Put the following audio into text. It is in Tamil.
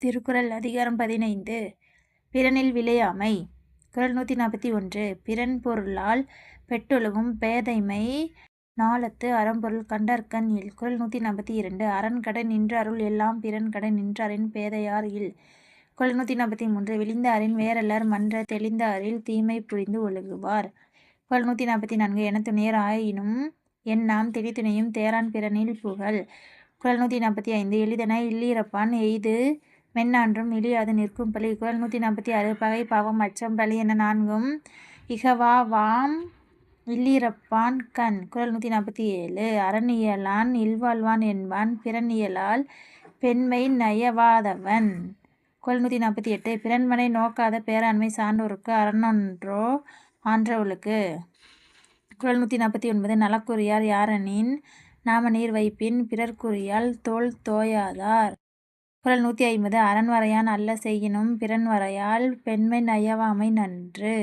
திருக்குறள் அதிகாரம் 15 பிறனில் விழையாமை. குறள் 141. பிறன் பொருளால் பெற்றொழுகும் பேதைமை நாளத்து அறம்பொருள் கண்டற்கண் இல். குறள் 142. அரண் கடை நின்றாருள் எல்லாம் பிறன் கடை நின்றாரின் பேதையார் இல். குறள் 143. விளிந்தாரின் வேறலர் மன்ற தெளிந்தாரில் தீமை புரிந்து ஒழுகுவார். குறள் 144. என துணையர் ஆயினும் என்னாம் தெளிதுணையும் தேரான் பிறனில் புகழ். குறள் 145. எளிதென இல்லிரப்பான் எய்து மென்னான்றும் இழியாது நிற்கும் பழி. குறள் 146. பகை பாவம் அச்சம் பழி என நான்கும் இகவாவாம் இல்லிரப்பான் கண். குறள் 147. அரண் இயலான் இல்வாழ்வான் என்பான் பிறன் இயலால் பெண்மை நயவாதவன். குறள் 148. பிறன்மனை நோக்காத பேராண்மை சான்றோர்க்கு அரணன்றோ ஆன்றவளுக்கு. குறள் 149. நலக்குரியார் யாரெனின் நாமநீர் வைப்பின் பிறர்க்குரியால் தோள் தோயாதார். குறள் 150. அரண் வரையான் அல்ல செய்யினும் பிறன் வரையால் பெண்மை நயவாமை நன்று.